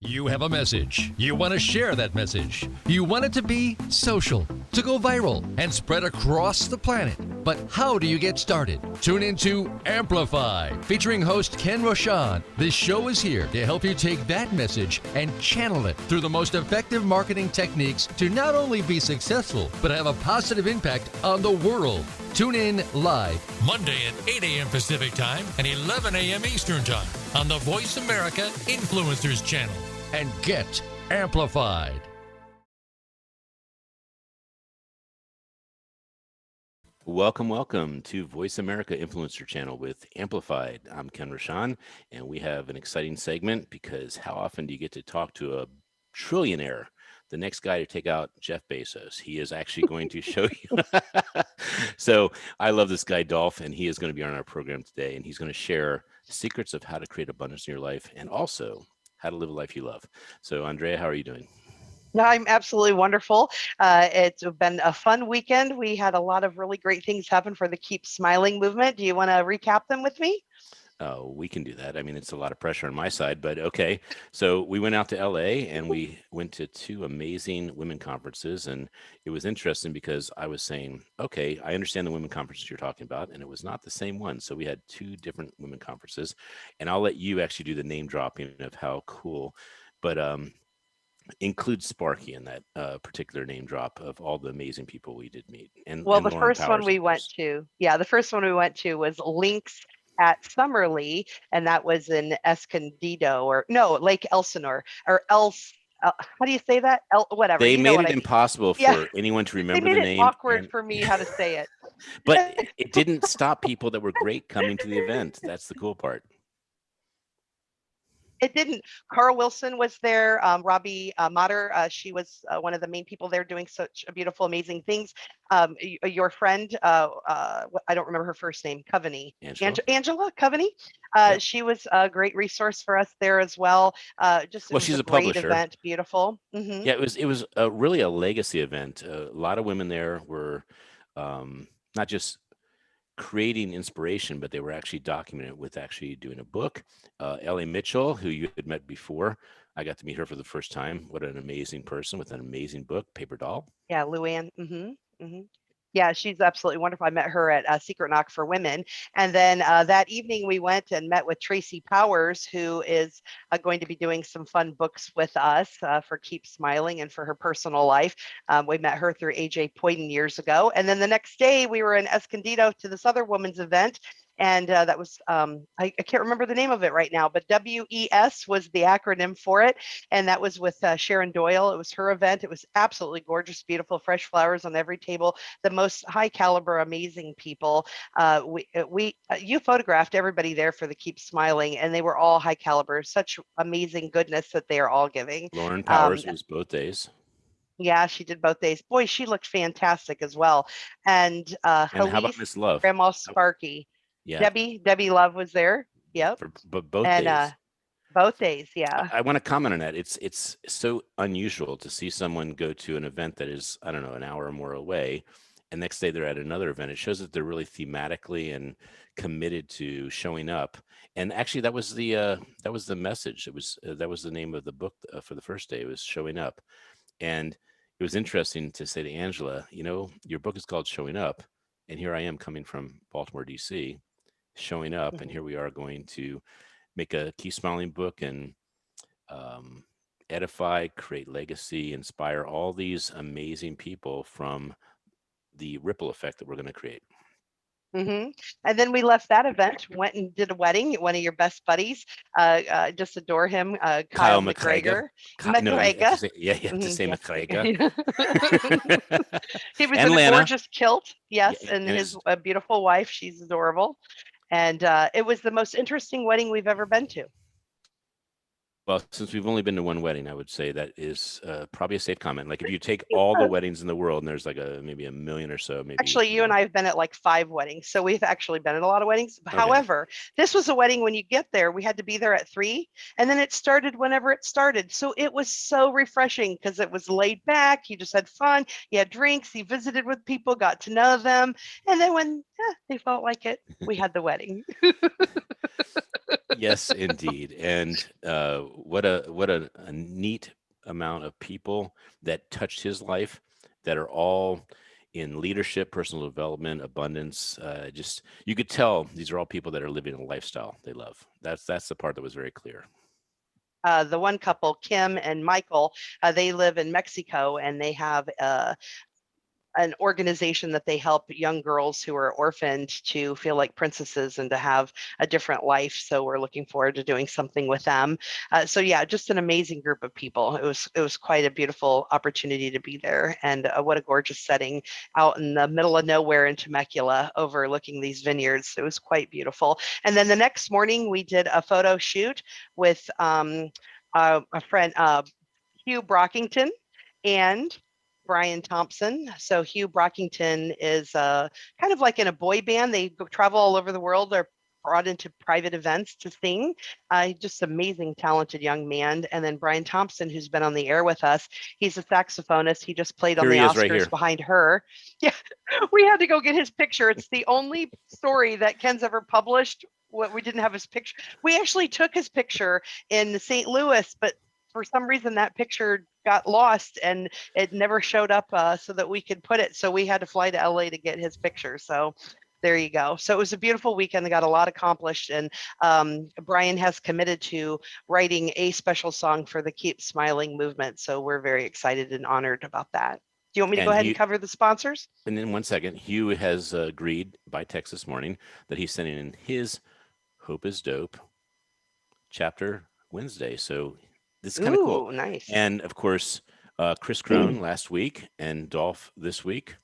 You have a message. You want to share that message. You want it to be social, to go viral, and spread across the planet. But how do you get started? Tune into Amplify, featuring host Ken Rochon. This show is here to help you take that message and channel it through the most effective marketing techniques to not only be successful, but have a positive impact on the world. Tune in live Monday at 8 a.m. Pacific Time and 11 a.m. Eastern Time on the Voice America Influencers Channel. and get amplified. Welcome to Voice America Influencer Channel with Amplified. I'm Ken Rochon, and we have an exciting segment because how often do you get to talk to a trillionaire, the next guy to take out Jeff Bezos? He is actually going to show you. So I love this guy, Dolf, and he is going to be on our program today, and he's going to share secrets of how to create abundance in your life and also how to live a life you love. So Andrea, how are you doing? No, I'm absolutely wonderful. It's been a fun weekend. We had a lot of really great things happen for the Keep Smiling movement. Do you want to recap them with me? We can do that. I mean, it's a lot of pressure on my side, but okay. So we went out to LA and we went to two amazing women conferences. And it was interesting because I was saying, okay, I understand the women conferences you're talking about, and it was not the same one. So we had two different women conferences, and I'll let you actually do the name dropping of how cool, but include Sparky in that particular name drop of all the amazing people we did meet. And Well, and the Lauren first one Powers, we of went course. to, the first one we went to was Links at Summerlee, and that was in Escondido, or no, Lake Elsinore, or how do you say that? Whatever. They You know made what it I mean. impossible Yeah, for anyone to they remember made the it name, awkward for me how to say it. but it didn't stop people that were great coming to the event. That's the cool part. It didn't. Carl Wilson was there. Robbie Mater, she was one of the main people there doing such beautiful, amazing things. Your friend, I don't remember her first name, Coveney. Angela Coveney. Yep. She was a great resource for us there as well. It was She's a a great publisher. event. Beautiful. Mm-hmm. Yeah, it was really a legacy event. A lot of women there were not just creating inspiration, but they were actually documenting it with actually doing a book. Ellie Mitchell, who you had met before, I got to meet her for the first time. What an amazing person with an amazing book, Paper Doll. Yeah, Luann. Mm-hmm. Mm-hmm. Yeah, she's absolutely wonderful. I met her at Secret Knock for Women. And then that evening we went and met with Tracy Powers, who is going to be doing some fun books with us for Keep Smiling and for her personal life. We met her through AJ Poyden years ago. And then the next day we were in Escondido to this other women's event. And that was, I can't remember the name of it right now, but WES was the acronym for it. And that was with Sharon Doyle. It was her event. It was absolutely gorgeous, beautiful, fresh flowers on every table. The most high caliber, amazing people. You photographed everybody there for the Keep Smiling, and they were all high caliber. Such amazing goodness that they are all giving. Lauren Powers was both days. Yeah, she did both days. Boy, she looked fantastic as well. And And how about Halise, Miss Love? Grandma Sparky, Yeah, Debbie Love was there. Yep, but both and days. both days. Yeah. I want to comment on that. It's so unusual to see someone go to an event that is, I don't know, an hour or more away, and next day they're at another event. It shows that they're really thematically and committed to showing up. And actually, that was the message. It was that was the name of the book for the first day. It was Showing Up, and it was interesting to say to Angela, you know, your book is called Showing Up, and here I am coming from Baltimore, D.C., showing up, and here we are going to make a Keep Smiling book and edify, create legacy, inspire all these amazing people from the ripple effect that we're going to create. Mm-hmm. And then we left that event, went and did a wedding. One of your best buddies, just adore him, Kyle McGregor. No, you have to say, you have to say McGregor. He was and in Lana. a gorgeous kilt, yes, Yeah, and his beautiful wife. She's adorable. And it was the most interesting wedding we've ever been to. Well, since we've only been to one wedding, I would say that is probably a safe comment. Like if you take all the weddings in the world, and there's like maybe a million or so, maybe. Actually, you and I have been at like 5 weddings, so we've actually been at a lot of weddings. Okay. However, this was a wedding when you get there, we had to be there at 3, and then it started whenever it started. So it was so refreshing because it was laid back. You just had fun. You had drinks. You visited with people, got to know them, and then when they felt like it, we had the wedding. Yes, indeed. And what a neat amount of people that touched his life that are all in leadership, personal development, abundance. Just you could tell these are all people that are living a lifestyle they love. That's the part that was very clear. The one couple, Kim and Michael, they live in Mexico, and they have an organization that they help young girls who are orphaned to feel like princesses and to have a different life. So we're looking forward to doing something with them. So yeah, just an amazing group of people. It was quite a beautiful opportunity to be there, and what a gorgeous setting out in the middle of nowhere in Temecula, overlooking these vineyards. It was quite beautiful. And then the next morning we did a photo shoot with a friend, Hugh Brockington, and Brian Thompson. So Hugh Brockington is kind of like in a boy band. They travel all over the world. They're brought into private events to sing. Just amazing, talented young man. And then Brian Thompson, who's been on the air with us, he's a saxophonist. He just played on Here the he is, Oscars right here. behind her. Yeah, we had to go get his picture. It's the only story that Ken's ever published. What we didn't have his picture. We actually took his picture in St. Louis, but for some reason that picture got lost and it never showed up so that we could put it. So we had to fly to LA to get his picture. So there you go. So it was a beautiful weekend. They got a lot accomplished, and Brian has committed to writing a special song for the Keep Smiling movement. So we're very excited and honored about that. Do you want me to go ahead and cover the sponsors? And in 1 second, Hugh has agreed by text this morning that he's sending in his Hope is Dope chapter Wednesday. So this is kind of cool. Nice. And of course, Chris Crone last week and Dolf this week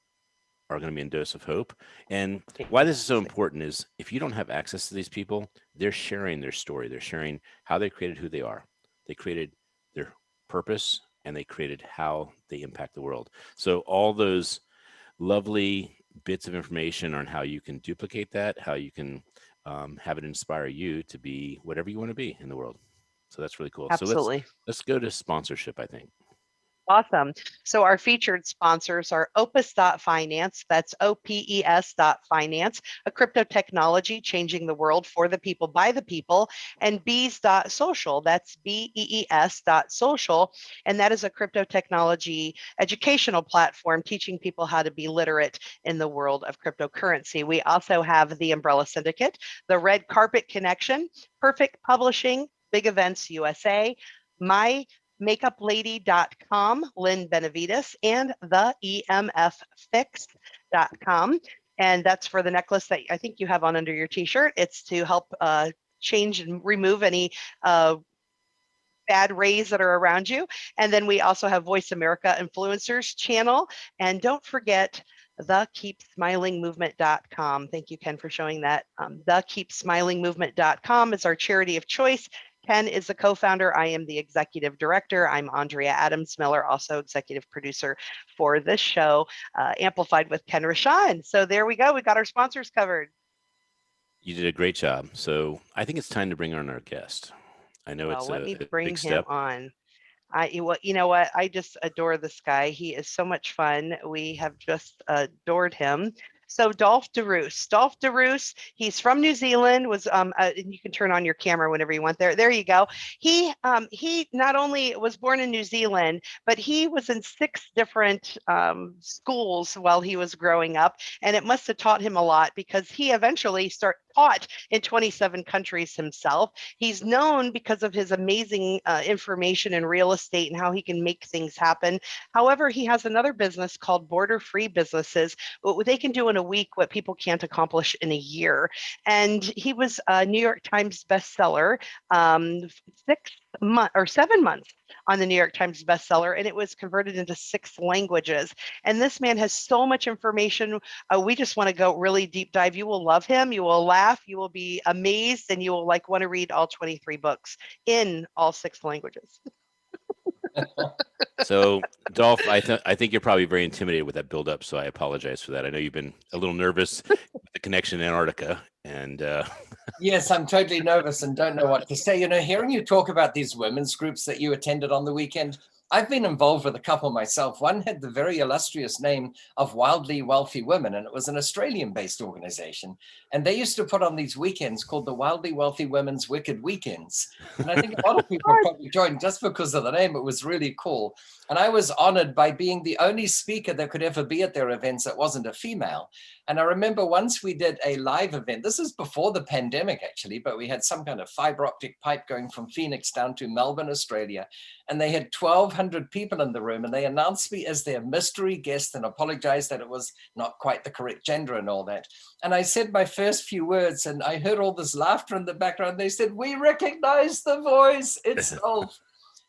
are going to be in Dose of Hope. And why this is so important is if you don't have access to these people, they're sharing their story. They're sharing how they created who they are. They created their purpose, and they created how they impact the world. So all those lovely bits of information on how you can duplicate that, how you can have it inspire you to be whatever you want to be in the world. So that's really cool. Absolutely. So let's go to sponsorship, I think. Awesome. So our featured sponsors are Opus.finance, that's OPES.finance, a crypto technology changing the world for the people by the people, and Bees.social, that's BEES.social, and that is a crypto technology educational platform teaching people how to be literate in the world of cryptocurrency. We also have the Umbrella Syndicate, the Red Carpet Connection, Perfect Publishing, Big Events USA, MyMakeupLady.com, Lynn Benavides, and the EMFFix.com. And that's for the necklace that I think you have on under your t-shirt. It's to help change and remove any bad rays that are around you. And then we also have Voice America Influencers channel. And don't forget the KeepSmilingMovement.com. Thank you, Ken, for showing that. The KeepSmilingMovement.com is our charity of choice. Ken is the co-founder. I am the executive director. I'm Andrea Adams-Miller, also executive producer for this show, Amplified with Ken Rochon. So there we go. We got our sponsors covered. You did a great job. So I think it's time to bring on our guest. I know it's let me a bring big him step. on. You know what? I just adore this guy. He is so much fun. We have just adored him. So Dolf De Roos. Dolf De Roos, he's from New Zealand, was and you can turn on your camera whenever you want there. There you go. He not only was born in New Zealand, but he was in 6 different schools while he was growing up. And it must have taught him a lot because he eventually taught in 27 countries himself. He's known because of his amazing information in real estate and how he can make things happen. However, he has another business called Border Free Businesses. They can do in a week what people can't accomplish in a year. And he was a New York Times bestseller, 7 months on the New York Times bestseller, and it was converted into 6 languages. And this man has so much information. We just want to go really deep dive. You will love him. You will laugh. You will be amazed, and you will want to read all 23 books in all 6 languages. So, Dolf, I think you're probably very intimidated with that build-up, so I apologize for that. I know you've been a little nervous with the connection in Antarctica, and yes, I'm totally nervous and don't know what to say. You know, hearing you talk about these women's groups that you attended on the weekend, I've been involved with a couple myself. One had the very illustrious name of Wildly Wealthy Women, and it was an Australian-based organization. And they used to put on these weekends called the Wildly Wealthy Women's Wicked Weekends. And I think a lot of people probably joined just because of the name. It was really cool. And I was honored by being the only speaker that could ever be at their events that wasn't a female. And I remember once we did a live event. This is before the pandemic, actually, but we had some kind of fiber optic pipe going from Phoenix down to Melbourne, Australia. And they had 1,200 people in the room, and they announced me as their mystery guest and apologized that it was not quite the correct gender and all that. And I said my first few words, and I heard all this laughter in the background. They said, "We recognize the voice, it's Dolf."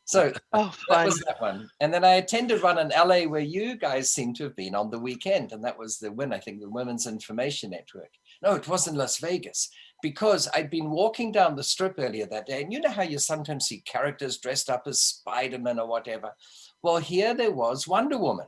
So that was that one. And then I attended one in LA where you guys seem to have been on the weekend. And that was the WIN, I think, the Women's Information Network. No, it was in Las Vegas, because I'd been walking down the strip earlier that day. And you know how you sometimes see characters dressed up as Spider-Man or whatever? Well, here there was Wonder Woman.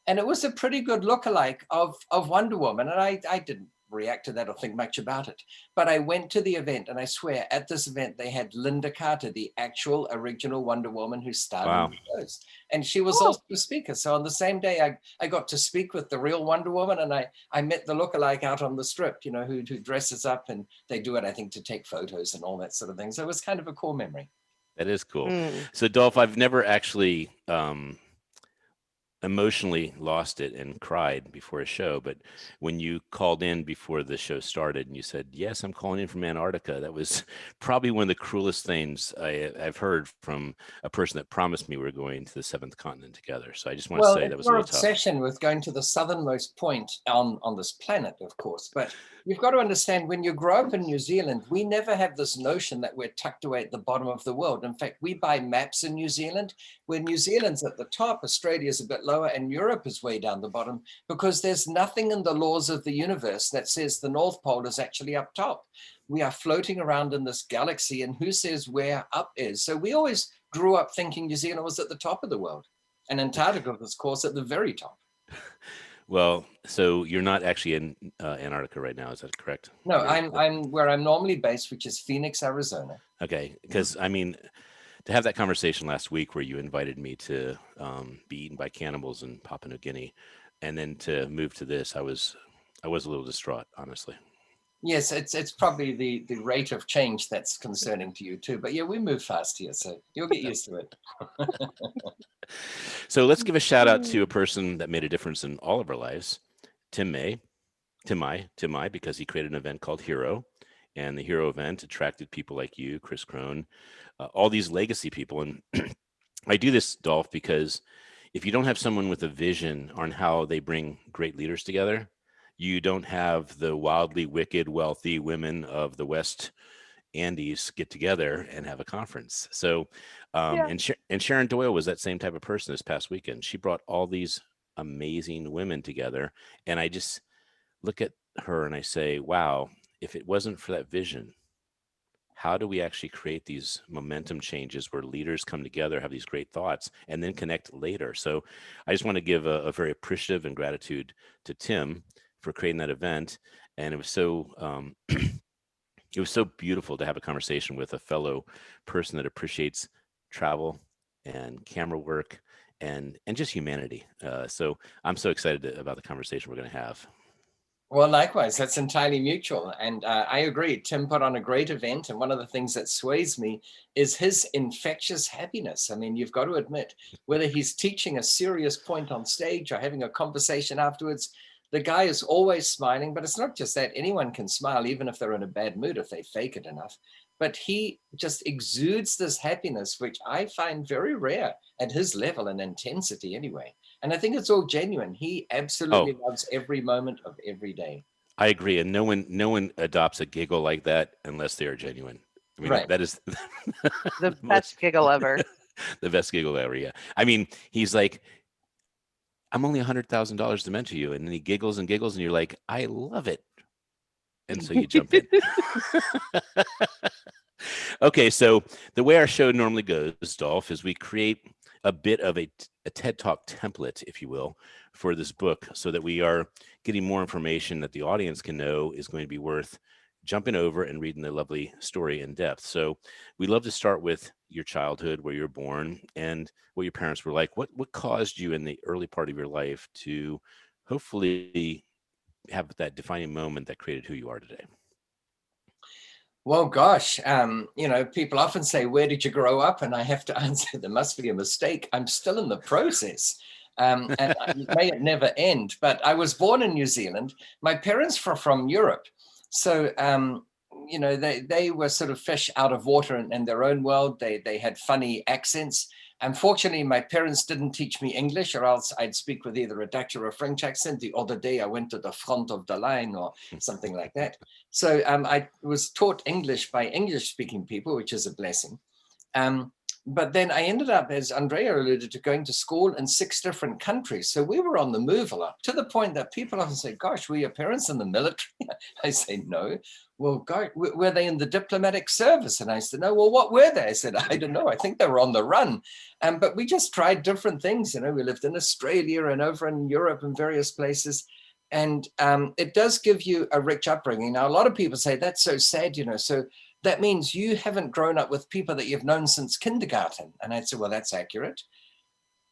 And it was a pretty good lookalike of Wonder Woman. And I didn't react to that or think much about it. But I went to the event, and I swear at this event, they had Linda Carter, the actual original Wonder Woman who starred in the shows. And she was also a speaker. So on the same day, I got to speak with the real Wonder Woman, and I met the lookalike out on the strip, you know, who dresses up, and they do it, I think, to take photos and all that sort of thing. So it was kind of a cool memory. That is cool. So Dolf, I've never actually emotionally lost it and cried before a show, but when you called in before the show started and you said, "Yes, I'm calling in from Antarctica," that was probably one of the cruelest things I've heard from a person that promised me we were going to the seventh continent together. So I just want to say that was a little tough. Obsession with going to the southernmost point on this planet, of course, but you've got to understand, when you grow up in New Zealand, we never have this notion that we're tucked away at the bottom of the world. In fact, we buy maps in New Zealand where New Zealand's at the top, Australia's a bit lower, and Europe is way down the bottom, because there's nothing in the laws of the universe that says the North Pole is actually up top. We are floating around in this galaxy, and who says where up is? So we always grew up thinking New Zealand was at the top of the world, and Antarctica, of course, at the very top. Well, so you're not actually in Antarctica right now, is that correct? No, I'm where I'm normally based, which is Phoenix, Arizona. Okay, because I mean, to have that conversation last week where you invited me to be eaten by cannibals in Papua New Guinea, and then to move to this, I was a little distraught, honestly. Yes, it's probably the rate of change that's concerning to you too. But yeah, we move fast here, so you'll get used to it. So let's give a shout out to a person that made a difference in all of our lives, Tim Mai, because he created an event called Hero, and the Hero event attracted people like you, Chris Crone, all these legacy people. And I do this, Dolf, because if you don't have someone with a vision on how they bring great leaders together, you don't have the wildly wicked, wealthy women of the West Andes get together and have a conference. So, and Sharon Doyle was that same type of person this past weekend. She brought all these amazing women together. And I just look at her and I say, wow, if it wasn't for that vision, how do we actually create these momentum changes where leaders come together, have these great thoughts, and then connect later? So I just want to give a very appreciative and gratitude to Tim for creating that event. And it was so it was so beautiful to have a conversation with a fellow person that appreciates travel and camera work and just humanity. So I'm so excited about the conversation we're going to have. Well, likewise, that's entirely mutual. And I agree. Tim put on a great event. And one of the things that sways me is his infectious happiness. I mean, you've got to admit, whether he's teaching a serious point on stage or having a conversation afterwards, the guy is always smiling. But it's not just that. Anyone can smile, even if they're in a bad mood, if they fake it enough. But he just exudes this happiness, which I find very rare at his level and intensity anyway. And I think it's all genuine. He absolutely loves every moment of every day. I agree. And no one adopts a giggle like that unless they are genuine. I mean, right. That is the best giggle ever. The best giggle ever. Yeah. I mean, he's like, I'm only $100,000 to mentor you. And then he giggles and giggles and you're like, I love it. And so you jump in. Okay. So the way our show normally goes, Dolf, is we create a bit of a TED Talk template, if you will, for this book so that we are getting more information that the audience can know is going to be worth jumping over and reading the lovely story in depth. So we love to start with your childhood, where you were born, and what your parents were like. What caused you in the early part of your life to hopefully have that defining moment that created who you are today? Well, gosh, people often say, where did you grow up? And I have to answer, there must be a mistake. I'm still in the process. May it never end. But I was born in New Zealand. My parents were from Europe. So, they were sort of fish out of water in their own world. They had funny accents. Unfortunately, my parents didn't teach me English, or else I'd speak with either a Dutch or a French accent. The other day I went to the front of the line or something like that. So I was taught English by English-speaking people, which is a blessing. But then I ended up, as Andrea alluded to, going to school in 6 different countries. So we were on the move a lot, to the point that people often say, gosh, were your parents in the military? I say, no. Well, God, were they in the diplomatic service? And I said, no. Well, what were they? I said, I don't know. I think they were on the run. But we just tried different things. We lived in Australia and over in Europe and various places. And it does give you a rich upbringing. Now, a lot of people say, that's so sad, so that means you haven't grown up with people that you've known since kindergarten. And I'd say, well, that's accurate.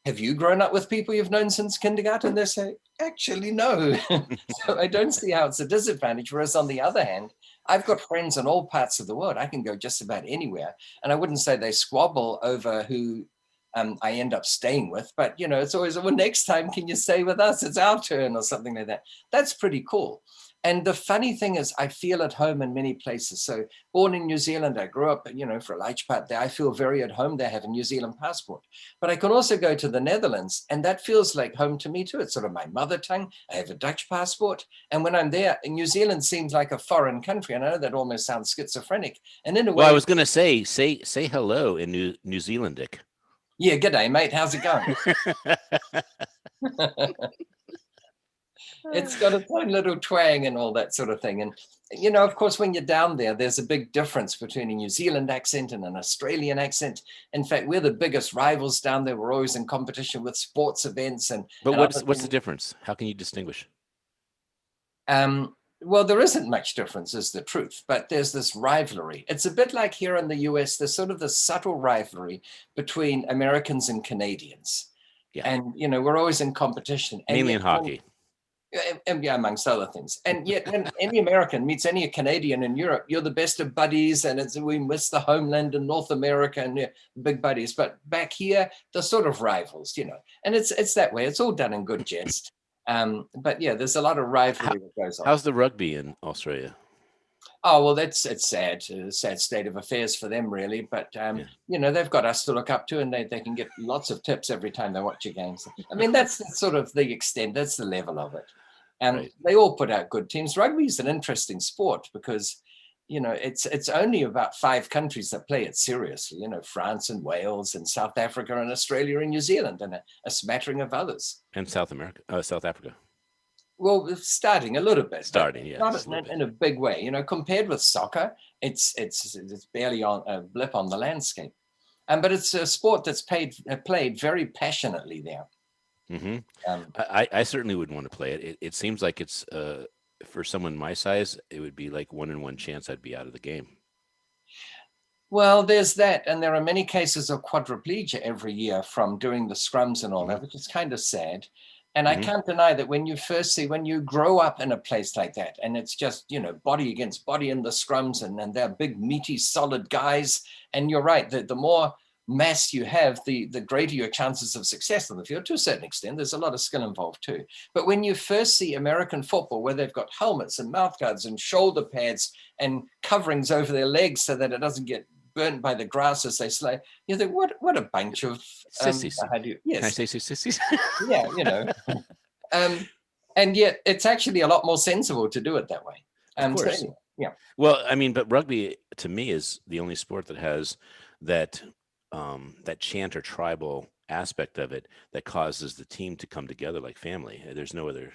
Have you grown up with people you've known since kindergarten? They say, actually, no. So I don't see how it's a disadvantage. Whereas on the other hand, I've got friends in all parts of the world. I can go just about anywhere. And I wouldn't say they squabble over who I end up staying with, but it's always, well, next time, can you stay with us? It's our turn or something like that. That's pretty cool. And the funny thing is, I feel at home in many places. So born in New Zealand, I grew up, for a large part there. I feel very at home there. I have a New Zealand passport. But I can also go to the Netherlands, and that feels like home to me too. It's sort of my mother tongue. I have a Dutch passport. And when I'm there, New Zealand seems like a foreign country. And I know that almost sounds schizophrenic. And in a way— Well, I was going to say hello in New Zealandic. Yeah, g'day, mate. How's it going? It's got its own little twang and all that sort of thing. And, of course, when you're down there, there's a big difference between a New Zealand accent and an Australian accent. In fact, we're the biggest rivals down there. We're always in competition with sports events. But what's the difference? How can you distinguish? Well, there isn't much difference, is the truth, but there's this rivalry. It's a bit like here in the US, there's sort of the subtle rivalry between Americans and Canadians. Yeah. And, we're always in competition. Mainly in hockey. And yeah, amongst other things. And yet when any American meets any Canadian in Europe, you're the best of buddies, and we miss the homeland in North America and big buddies. But back here, they're sort of rivals, and it's that way. It's all done in good jest. But yeah, there's a lot of rivalry that goes on. How's the rugby in Australia? Oh, well, it's sad. A sad state of affairs for them, really. But, they've got us to look up to, and they can get lots of tips every time they watch your games. I mean, that's sort of the extent, that's the level of it. And right. They all put out good teams. Rugby is an interesting sport because, it's only about 5 countries that play it seriously, France and Wales and South Africa and Australia and New Zealand and a smattering of others. And South Africa. Well, starting a little bit. Yeah. Not in a big way. Compared with soccer, it's barely on a blip on the landscape. But it's a sport that's played very passionately there. Mm-hmm. I certainly wouldn't want to play it. It seems like it's for someone my size, it would be like 1 in 1 chance I'd be out of the game. Well, there's that, and there are many cases of quadriplegia every year from doing the scrums and all that, which is kind of sad. And I can't deny that when you grow up in a place like that, and it's just, body against body in the scrums, and they're big, meaty, solid guys. And you're right, the more mass you have, the greater your chances of success on the field. To a certain extent, there's a lot of skill involved too. But when you first see American football, where they've got helmets and mouth guards and shoulder pads and coverings over their legs so that it doesn't get burnt by the grass as they slay, you think, what a bunch of sissies. Yes. Can I say sissies? Yeah, and yet it's actually a lot more sensible to do it that way. Of course. So anyway, yeah. Well, I mean, but rugby to me is the only sport that has that chant or tribal aspect of it that causes the team to come together like family. There's no other.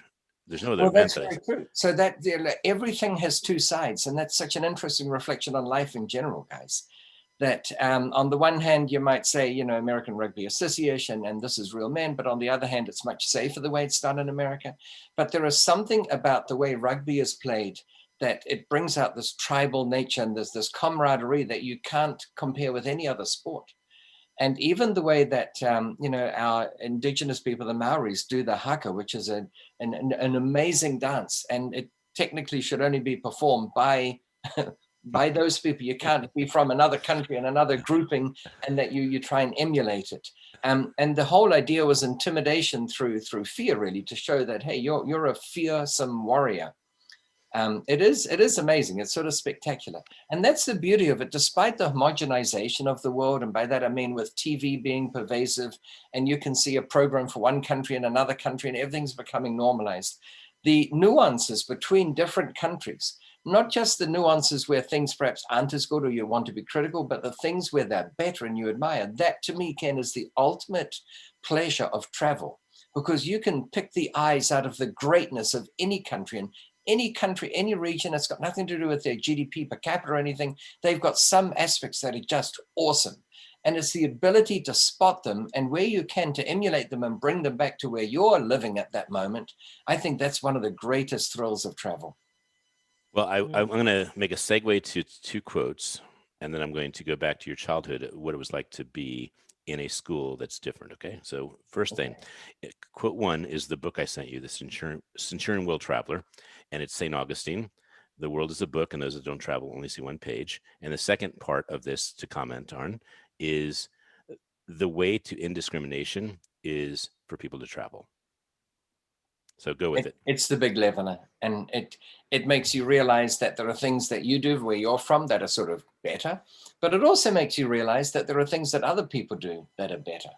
Well, that's very true. So that everything has 2 sides, and that's such an interesting reflection on life in general, guys. That on the one hand, you might say, American Rugby Association, and this is real men, but on the other hand, it's much safer the way it's done in America. But there is something about the way rugby is played that it brings out this tribal nature, and there's this camaraderie that you can't compare with any other sport. And even the way that, our indigenous people, the Maoris, do the haka, which is an amazing dance. And it technically should only be performed by by those people. You can't be from another country and another grouping and that you try and emulate it. And the whole idea was intimidation through fear, really, to show that, hey, you're a fearsome warrior. It is amazing. It's sort of spectacular. And that's the beauty of it, despite the homogenization of the world. And by that, I mean with TV being pervasive, and you can see a program for one country and another country, and everything's becoming normalized. The nuances between different countries, not just the nuances where things perhaps aren't as good or you want to be critical, but the things where they're better and you admire. That, to me, Ken, is the ultimate pleasure of travel, because you can pick the eyes out of the greatness of any country. And any country, any region, it's got nothing to do with their GDP per capita or anything. They've got some aspects that are just awesome. And it's the ability to spot them, and where you can, to emulate them and bring them back to where you're living at that moment. I think that's one of the greatest thrills of travel. Well, I'm going to make a segue to two quotes, and then I'm going to go back to your childhood, what it was like to be in a school that's different. Okay. So first thing, quote one is the book I sent you, the Centurion Will Traveler, and it's St. Augustine. The world is a book, and those that don't travel only see one page. And the second part of this to comment on is the way to indiscrimination is for people to travel. So go with it. It's the big leveler, and it makes you realize that there are things that you do where you're from that are sort of better, but it also makes you realize that there are things that other people do that are better.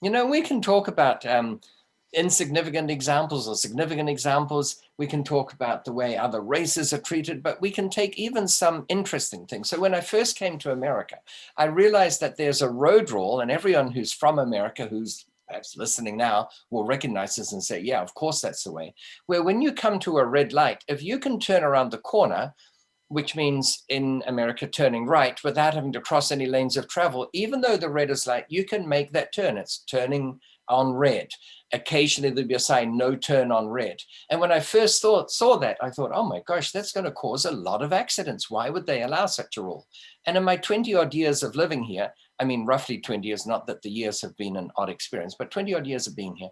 We can talk about insignificant examples or significant examples. We can talk about the way other races are treated, but we can take even some interesting things. So when I first came to America, I realized that there's a road rule, and everyone who's from America, who's perhaps listening now, will recognize this and say, yeah, of course that's the way, where when you come to a red light, if you can turn around the corner, which means in America turning right without having to cross any lanes of travel, even though the red is light, you can make that turn. It's turning on red. Occasionally there'll be a sign, no turn on red. And when I first saw that, I thought, oh my gosh, that's going to cause a lot of accidents. Why would they allow such a rule? And in my 20 odd years of living here, I mean, roughly 20 years, not that the years have been an odd experience, but 20 odd years of being here,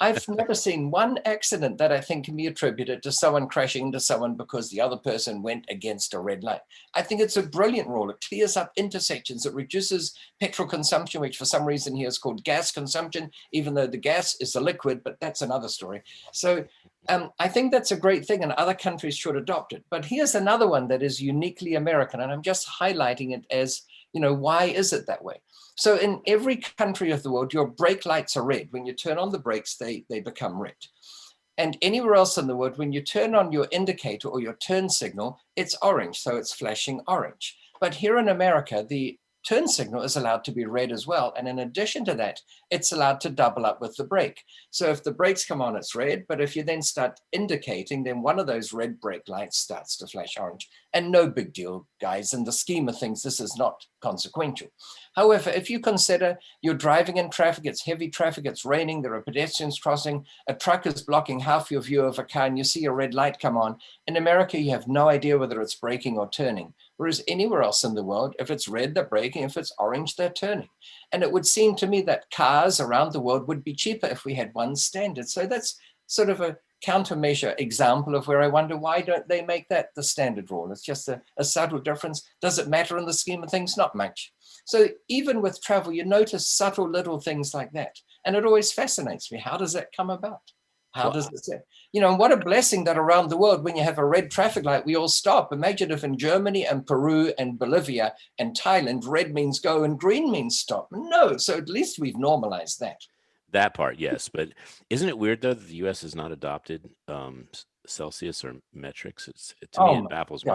I've never seen one accident that I think can be attributed to someone crashing into someone because the other person went against a red light. I think it's a brilliant rule. It clears up intersections. It reduces petrol consumption, which for some reason here is called gas consumption, even though the gas is a liquid, but that's another story. So I think that's a great thing, and other countries should adopt it. But here's another one that is uniquely American, and I'm just highlighting it as, why is it that way? So in every country of the world, your brake lights are red. When you turn on the brakes, they become red. And anywhere else in the world, when you turn on your indicator or your turn signal, it's orange, so it's flashing orange. But here in America, the turn signal is allowed to be red as well. And in addition to that, it's allowed to double up with the brake. So if the brakes come on, it's red. But if you then start indicating, then one of those red brake lights starts to flash orange. And no big deal, guys. In the scheme of things, this is not consequential. However, if you consider you're driving in traffic, it's heavy traffic, it's raining, there are pedestrians crossing, a truck is blocking half your view of a car, and you see a red light come on. In America, you have no idea whether it's braking or turning. Whereas anywhere else in the world, if it's red, they're braking. If it's orange, they're turning. And it would seem to me that cars around the world would be cheaper if we had one standard. So that's sort of a countermeasure example of where I wonder, why don't they make that the standard rule? It's just a subtle difference. Does it matter in the scheme of things? Not much. So even with travel, you notice subtle little things like that. And it always fascinates me. How does that come about? How does it say? What a blessing that around the world, when you have a red traffic light, we all stop. Imagine if in Germany and Peru and Bolivia and Thailand, red means go and green means stop. No, so at least we've normalized that. That part, yes. But isn't it weird, though, that the U.S. has not adopted Celsius or metrics? To me, it baffles me.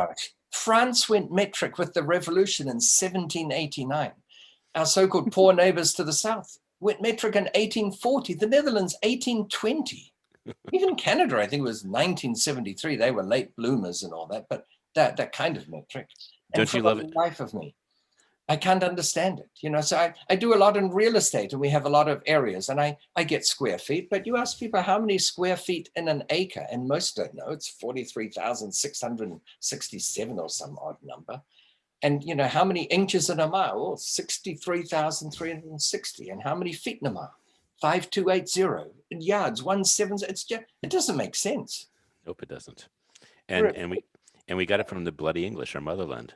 France went metric with the revolution in 1789. Our so-called poor neighbors to the south went metric in 1840. The Netherlands, 1820. Even Canada, I think it was 1973. They were late bloomers and all that, but that kind of metric. Don't you love it? Life of me. I can't understand it, you know. So I do a lot in real estate, and we have a lot of areas, and I get square feet. But you ask people how many square feet in an acre, and most don't know. It's 43,667 or some odd number. And you know, how many inches in a mile? Oh, 63,360. And how many feet in a mile? 5280. And yards, 170. It's just, it doesn't make sense. Nope, it doesn't. And we got it from the bloody English, our motherland.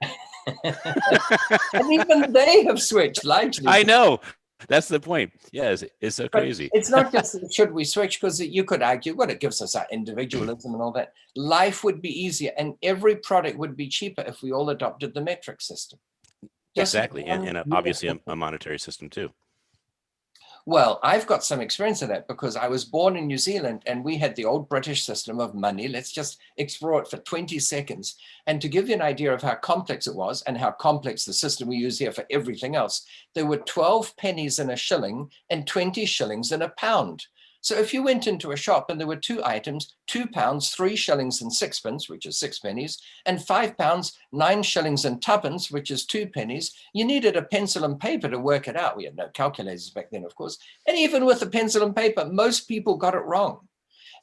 And even they have switched largely. I know. That's the point. Yeah, it's so But crazy. it's not just should we switch, because you could argue, well, it gives us our individualism and all that. Life would be easier, and every product would be cheaper if we all adopted the metric system. Exactly, and obviously a monetary system too. Well, I've got some experience of that because I was born in New Zealand, and we had the old British system of money. Let's just explore it for 20 seconds. And to give you an idea of how complex it was and how complex the system we use here for everything else, there were 12 pennies in a shilling and 20 shillings in a pound. So if you went into a shop and there were two items, £2, 3 shillings and sixpence, which is 6 pennies, and £5, 9 shillings and tuppence, which is 2 pennies, you needed a pencil and paper to work it out. We had no calculators back then, of course. And even with the pencil and paper, most people got it wrong.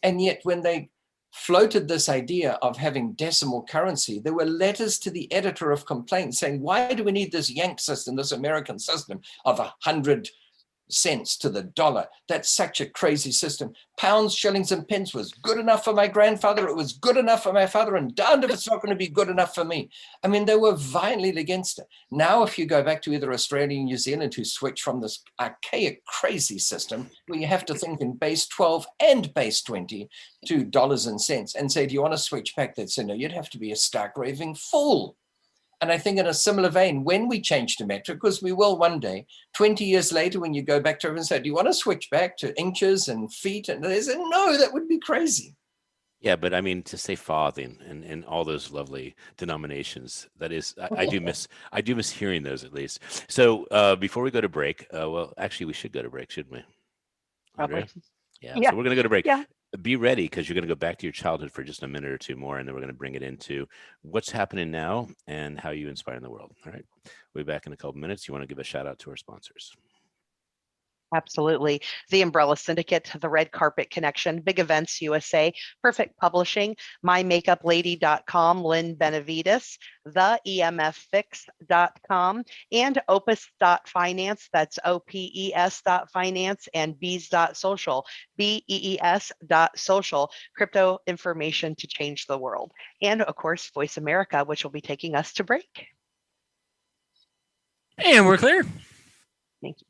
And yet when they floated this idea of having decimal currency, there were letters to the editor of complaints saying, why do we need this Yank system, this American system of 100 cents to the dollar? That's such a crazy system. Pounds, shillings, and pence was good enough for my grandfather. It was good enough for my father, and darned if it's not going to be good enough for me. I mean, they were violently against it. Now, if you go back to either Australia and New Zealand, who switch from this archaic, crazy system where you have to think in base 12 and base 20 to dollars and cents, and say, do you want to switch back? They'd say, no, you'd have to be a stark raving fool. And I think in a similar vein, when we change to metric, because we will one day, 20 years later, when you go back to everyone and say, do you want to switch back to inches and feet? And they say, no, that would be crazy. Yeah, but I mean, to say farthing and all those lovely denominations, that is, I do miss hearing those at least. So before we go to break, well, actually, we should go to break, shouldn't we? Andrea? Probably. Yeah, so we're going to go to break. Yeah. Be ready, because you're going to go back to your childhood for just a minute or two more, and then we're going to bring it into what's happening now and how you inspire in the world. All right. We'll be back in a couple minutes. You want to give a shout out to our sponsors? Absolutely. The Umbrella Syndicate, the Red Carpet Connection, Big Events USA, Perfect Publishing, MyMakeupLady.com, Lynn Benavides, TheEMFFix.com, and Opus.finance, that's OPES.finance, and Bees.social, BEES.social, crypto information to change the world. And of course, Voice America, which will be taking us to break. And we're clear. Thank you.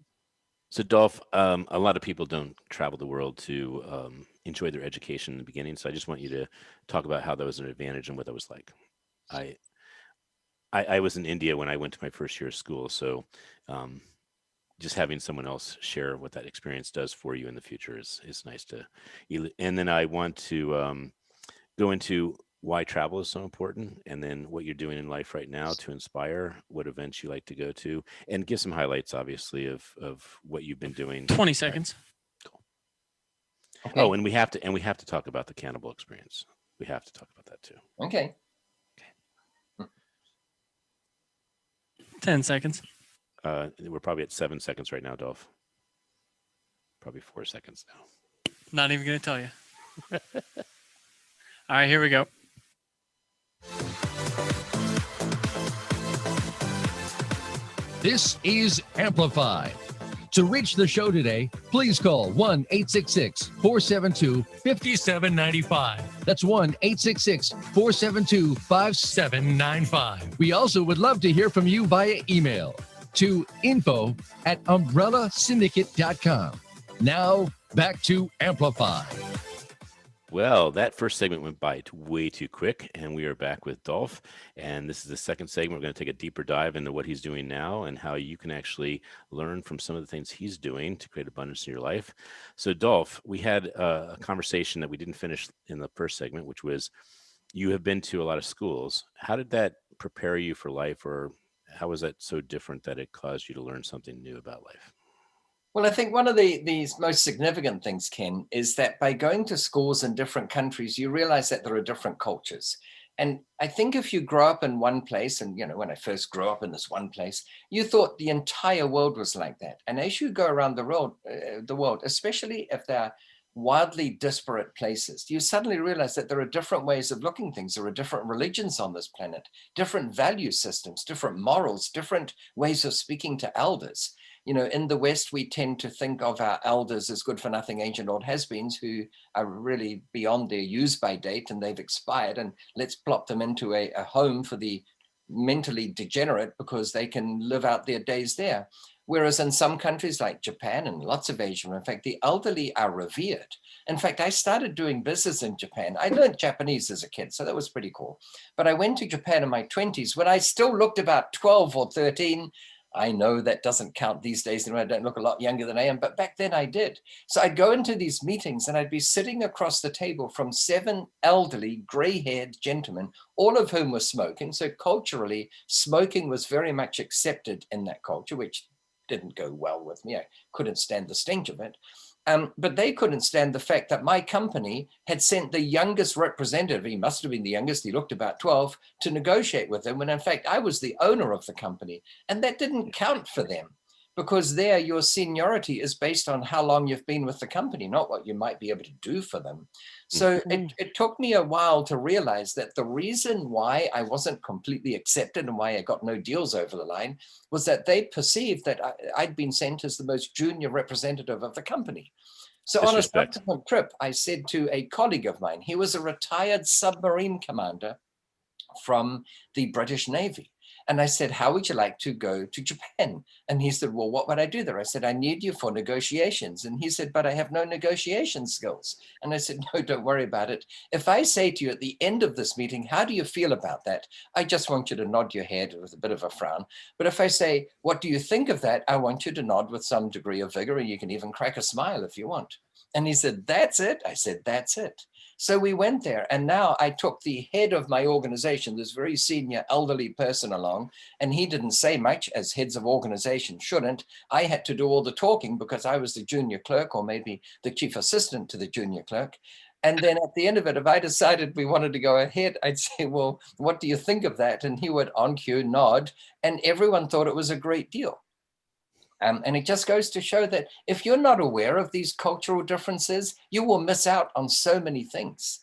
So, Dolf, a lot of people don't travel the world to enjoy their education in the beginning. So I just want you to talk about how that was an advantage and what that was like. I was in India when I went to my first year of school. So just having someone else share what that experience does for you in the future is nice to. And then I want to go into why travel is so important, and then what you're doing in life right now to inspire, what events you like to go to, and give some highlights, obviously, of what you've been doing. 20 seconds. Cool. Okay. Oh, and we have to talk about the cannibal experience. We have to talk about that too. Okay. 10 seconds. We're probably at 7 seconds right now, Dolph. Probably 4 seconds now. Not even going to tell you. All right, here we go. This is Amplify. To reach the show today, please call 1-866-472-5795. 5795. That's 1-866-472-5795. 795. We also would love to hear from you via email to info@umbrellasyndicate.com. Now, back to Amplify. Well, that first segment went by way too quick, and we are back with Dolph. And this is the second segment. We're going to take a deeper dive into what he's doing now and how you can actually learn from some of the things he's doing to create abundance in your life. So, Dolph, we had a conversation that we didn't finish in the first segment, which was you have been to a lot of schools. How did that prepare you for life, or how was that so different that it caused you to learn something new about life? Well, I think one of these most significant things, Ken, is that by going to schools in different countries, you realize that there are different cultures. And I think if you grow up in one place, and when I first grew up in this one place, you thought the entire world was like that. And as you go around the world, especially if they're wildly disparate places, you suddenly realize that there are different ways of looking at things. There are different religions on this planet, different value systems, different morals, different ways of speaking to elders. In the West, we tend to think of our elders as good for nothing ancient old has-beens who are really beyond their use-by date and they've expired, and let's plop them into a home for the mentally degenerate because they can live out their days there. Whereas in some countries like Japan and lots of Asia, in fact, the elderly are revered. In fact, I started doing business in Japan. I learned Japanese as a kid, so that was pretty cool. But I went to Japan in my 20s when I still looked about 12 or 13. I know that doesn't count these days, and I don't look a lot younger than I am, but back then I did. So I'd go into these meetings and I'd be sitting across the table from 7 elderly, gray-haired gentlemen, all of whom were smoking. So culturally, smoking was very much accepted in that culture, which didn't go well with me. I couldn't stand the stench of it. But they couldn't stand the fact that my company had sent the youngest representative, he must have been the youngest, he looked about 12, to negotiate with them, when in fact I was the owner of the company. And that didn't count for them, because there your seniority is based on how long you've been with the company, not what you might be able to do for them. So it took me a while to realize that the reason why I wasn't completely accepted and why I got no deals over the line was that they perceived that I'd been sent as the most junior representative of the company. So on a subsequent trip, I said to a colleague of mine, he was a retired submarine commander from the British Navy. And I said, how would you like to go to Japan? And he said, well, what would I do there? I said, I need you for negotiations. And he said, but I have no negotiation skills. And I said, no, don't worry about it. If I say to you at the end of this meeting, how do you feel about that? I just want you to nod your head with a bit of a frown. But if I say, what do you think of that? I want you to nod with some degree of vigor, and you can even crack a smile if you want. And he said, that's it. I said, that's it. So we went there, and now I took the head of my organization, this very senior elderly person, along, and he didn't say much, as heads of organization shouldn't. I had to do all the talking because I was the junior clerk, or maybe the chief assistant to the junior clerk. And then at the end of it, if I decided we wanted to go ahead, I'd say, well, what do you think of that? And he would on cue nod, and everyone thought it was a great deal. And it just goes to show that if you're not aware of these cultural differences, you will miss out on so many things.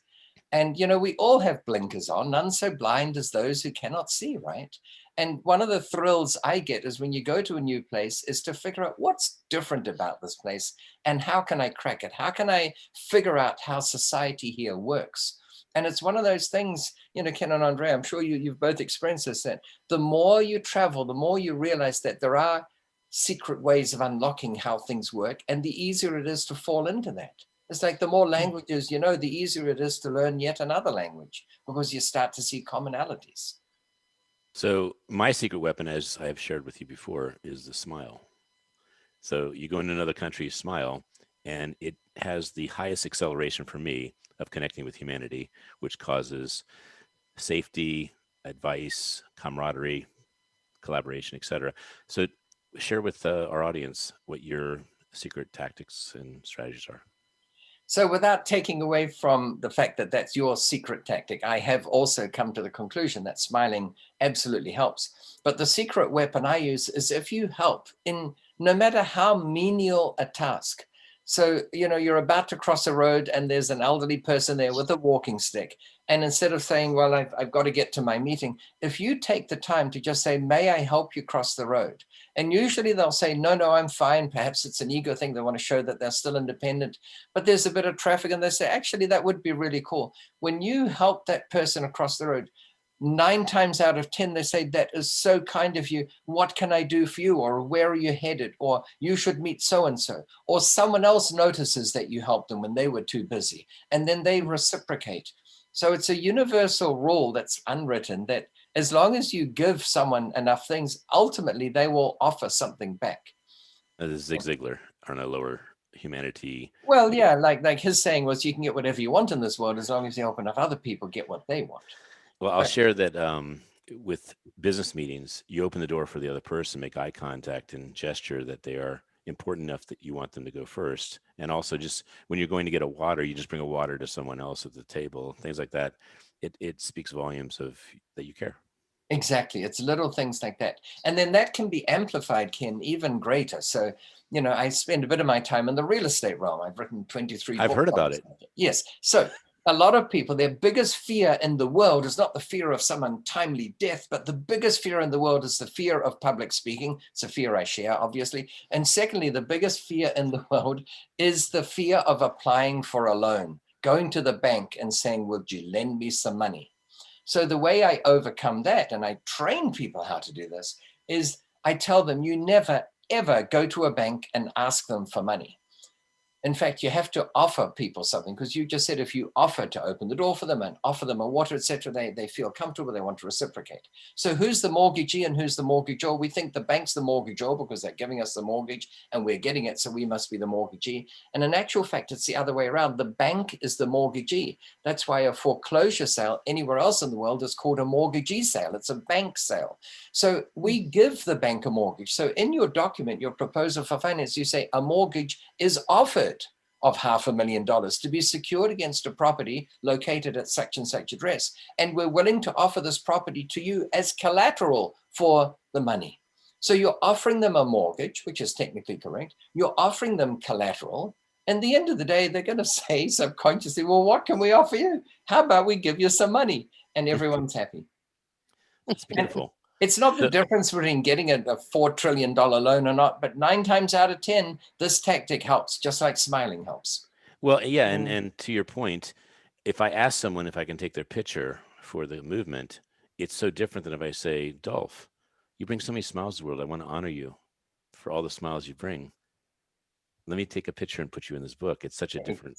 And, we all have blinkers on, none so blind as those who cannot see, right? And one of the thrills I get is when you go to a new place is to figure out what's different about this place and how can I crack it? How can I figure out how society here works? And it's one of those things, Ken and Andrea, I'm sure you've both experienced this, that the more you travel, the more you realize that there are secret ways of unlocking how things work, and the easier it is to fall into that. It's like the more languages you know, the easier it is to learn yet another language, because you start to see commonalities. So my secret weapon, as I have shared with you before, is the smile. So you go into another country, smile, and it has the highest acceleration for me of connecting with humanity, which causes safety, advice, camaraderie, collaboration, etc. So share with our audience what your secret tactics and strategies are. So without taking away from the fact that that's your secret tactic, I have also come to the conclusion that smiling absolutely helps. But the secret weapon I use is if you help in no matter how menial a task. So, you're about to cross a road and there's an elderly person there with a walking stick. And instead of saying, well, I've got to get to my meeting, if you take the time to just say, may I help you cross the road? And usually they'll say, no, I'm fine. Perhaps it's an ego thing. They want to show that they're still independent, but there's a bit of traffic and they say, actually, that would be really cool. When you help that person across the road, 9 times out of 10, they say, that is so kind of you. What can I do for you? Or where are you headed? Or you should meet so-and-so. Or someone else notices that you helped them when they were too busy. And then they reciprocate. So it's a universal rule that's unwritten that as long as you give someone enough things, ultimately they will offer something back. This is Zig Ziglar on a lower humanity. Well, yeah, like his saying was, you can get whatever you want in this world as long as you help enough other people get what they want. Well, I'll share that with business meetings, you open the door for the other person, make eye contact and gesture that they are important enough that you want them to go first. And also just when you're going to get a water, you just bring a water to someone else at the table, things like that. it speaks volumes of that you care. Exactly. It's little things like that. And then that can be amplified, Ken, even greater. So, I spend a bit of my time in the real estate realm. I've written 23 books. I've heard about it. Yes. So a lot of people, their biggest fear in the world is not the fear of some untimely death, but the biggest fear in the world is the fear of public speaking. It's a fear I share, obviously. And secondly, the biggest fear in the world is the fear of applying for a loan, going to the bank and saying, would you lend me some money? So the way I overcome that, and I train people how to do this, is I tell them you never, ever go to a bank and ask them for money. In fact, you have to offer people something, because you just said if you offer to open the door for them and offer them a water, etc., they feel comfortable, they want to reciprocate. So who's the mortgagee and who's the mortgagor? We think the bank's the mortgagor because they're giving us the mortgage and we're getting it, so we must be the mortgagee. And in actual fact, it's the other way around. The bank is the mortgagee. That's why a foreclosure sale anywhere else in the world is called a mortgagee sale. It's a bank sale. So we give the bank a mortgage. So in your document, your proposal for finance, you say a mortgage is offered of $500,000 to be secured against a property located at such and such address. And we're willing to offer this property to you as collateral for the money. So you're offering them a mortgage, which is technically correct. You're offering them collateral. And at the end of the day, they're going to say subconsciously, well, what can we offer you? How about we give you some money? And everyone's happy. That's beautiful. It's not the difference between getting a $4 trillion loan or not, but 9 times out of 10, this tactic helps, just like smiling helps. Well, yeah, and to your point, if I ask someone if I can take their picture for the movement, it's so different than if I say, Dolf, you bring so many smiles to the world. I want to honor you for all the smiles you bring. Let me take a picture and put you in this book. It's such a different.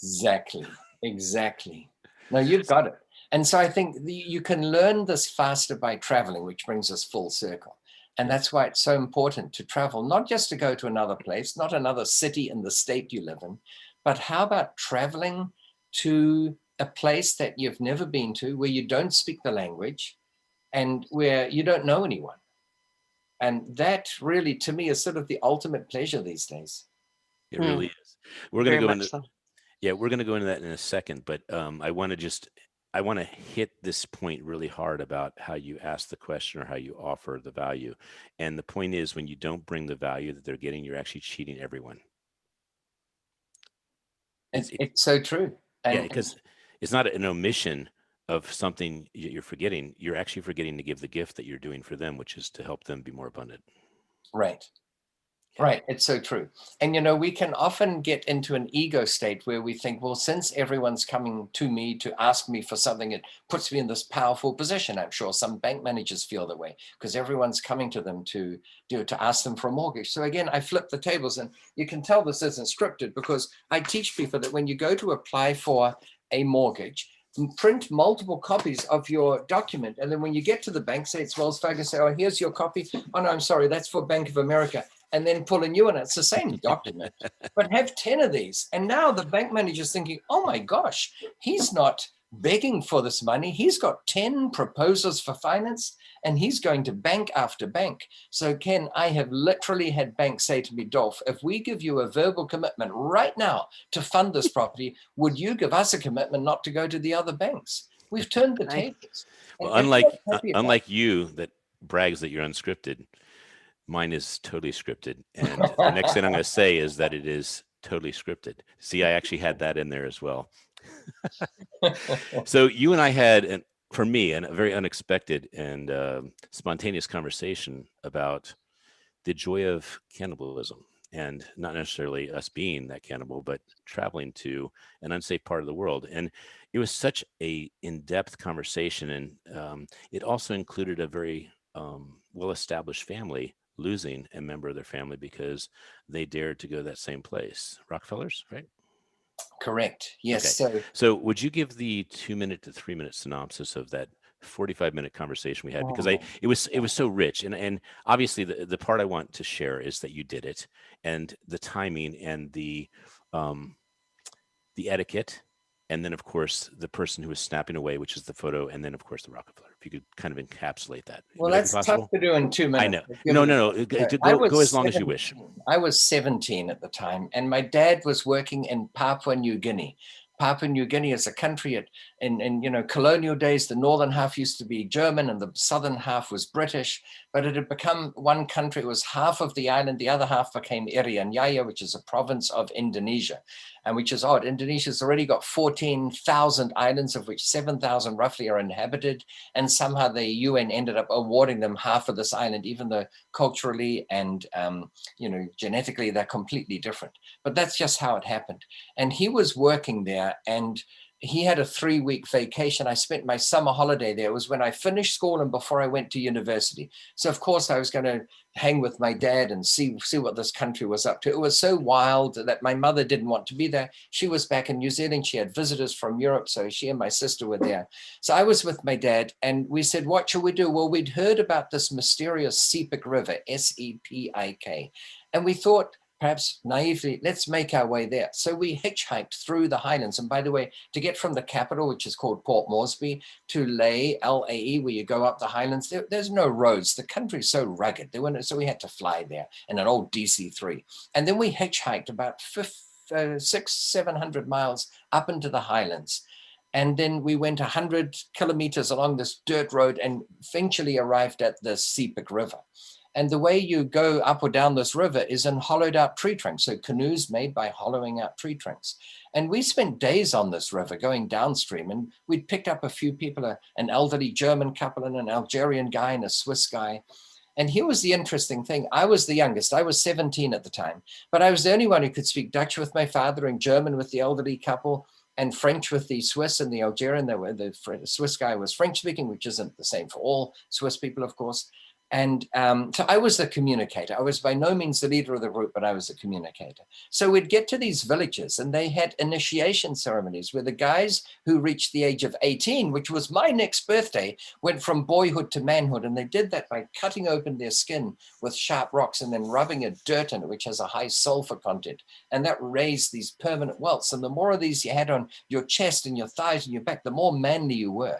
Exactly. No, you've got it. And so I think you can learn this faster by traveling, which brings us full circle. And that's why it's so important to travel, not just to go to another place, not another city in the state you live in, but how about traveling to a place that you've never been to, where you don't speak the language and where you don't know anyone. And that really, to me, is sort of the ultimate pleasure these days. It really is. We're going to go into we're going to go into that in a second, but I want to hit this point really hard about how you ask the question or how you offer the value. And the point is, when you don't bring the value that they're getting, you're actually cheating everyone. It's so true. And because it's not an omission of something you're forgetting. You're actually forgetting to give the gift that you're doing for them, which is to help them be more abundant. Right. Right. It's so true. And, we can often get into an ego state where we think, well, since everyone's coming to me to ask me for something, it puts me in this powerful position. I'm sure some bank managers feel that way because everyone's coming to them to ask them for a mortgage. So again, I flip the tables, and you can tell this isn't scripted because I teach people that when you go to apply for a mortgage, print multiple copies of your document. And then when you get to the bank, say it's Wells Fargo, say, oh, here's your copy. Oh, no, I'm sorry, that's for Bank of America. And then pull a new one. It's the same document, but have 10 of these. And now the bank manager's thinking, oh my gosh, he's not begging for this money. He's got 10 proposals for finance, and he's going to bank after bank. So Ken, I have literally had banks say to me, Dolf, if we give you a verbal commitment right now to fund this property, would you give us a commitment not to go to the other banks? We've turned the tables. Well, unlike you that brags that you're unscripted, mine is totally scripted. And the next thing I'm going to say is that it is totally scripted. See, I actually had that in there as well. So you and I had, for me, a very unexpected and spontaneous conversation about the joy of cannibalism, and not necessarily us being that cannibal, but traveling to an unsafe part of the world. And it was such a in-depth conversation. And it also included a very well-established family losing a member of their family because they dared to go to that same place. Rockefellers, right? Correct. Yes. Okay. So would you give the 2-minute to 3-minute synopsis of that 45-minute conversation we had? Because it was so rich. And obviously the part I want to share is that you did it, and the timing and the etiquette. And then, of course, the person who was snapping away, which is the photo, and then, of course, the Rockefeller. If you could kind of encapsulate that. Well, that's tough to do in 2 minutes. I know. No. Go as long as you wish. I was 17 at the time, and my dad was working in Papua New Guinea. Papua New Guinea as a country. In colonial days, the northern half used to be German and the southern half was British, but it had become one country. It was half of the island, the other half became Irian Jaya, which is a province of Indonesia, and which is odd. Indonesia's already got 14,000 islands, of which 7,000 roughly are inhabited, and somehow the UN ended up awarding them half of this island, even though culturally and genetically they're completely different. But that's just how it happened. And he was working there, and he had a 3-week vacation. I spent my summer holiday there. It was when I finished school and before I went to university. So of course I was going to hang with my dad and see what this country was up to. It was so wild that my mother didn't want to be there. She was back in New Zealand. She had visitors from Europe, so she and my sister were there. So I was with my dad, and we said, what shall we do? Well, we'd heard about this mysterious Sepik River, S-E-P-I-K, and we thought, perhaps naively, let's make our way there. So we hitchhiked through the highlands. And by the way, to get from the capital, which is called Port Moresby, to Lae, L-A-E, where you go up the highlands, there's no roads. The country's so rugged. So we had to fly there in an old DC-3. And then we hitchhiked about 600-700 miles up into the highlands. And then we went 100 kilometers along this dirt road and eventually arrived at the Sepik River. And the way you go up or down this river is in hollowed out tree trunks. So canoes made by hollowing out tree trunks. And we spent days on this river going downstream, and we'd picked up a few people, an elderly German couple and an Algerian guy and a Swiss guy. And here was the interesting thing. I was the youngest. I was 17 at the time, but I was the only one who could speak Dutch with my father and German with the elderly couple and French with the Swiss and the Algerian. The Swiss guy was French speaking, which isn't the same for all Swiss people, of course. And so I was the communicator. I was by no means the leader of the group, but I was the communicator. So we'd get to these villages and they had initiation ceremonies where the guys who reached the age of 18, which was my next birthday, went from boyhood to manhood. And they did that by cutting open their skin with sharp rocks and then rubbing a dirt in it, which has a high sulfur content. And that raised these permanent welts. And the more of these you had on your chest and your thighs and your back, the more manly you were.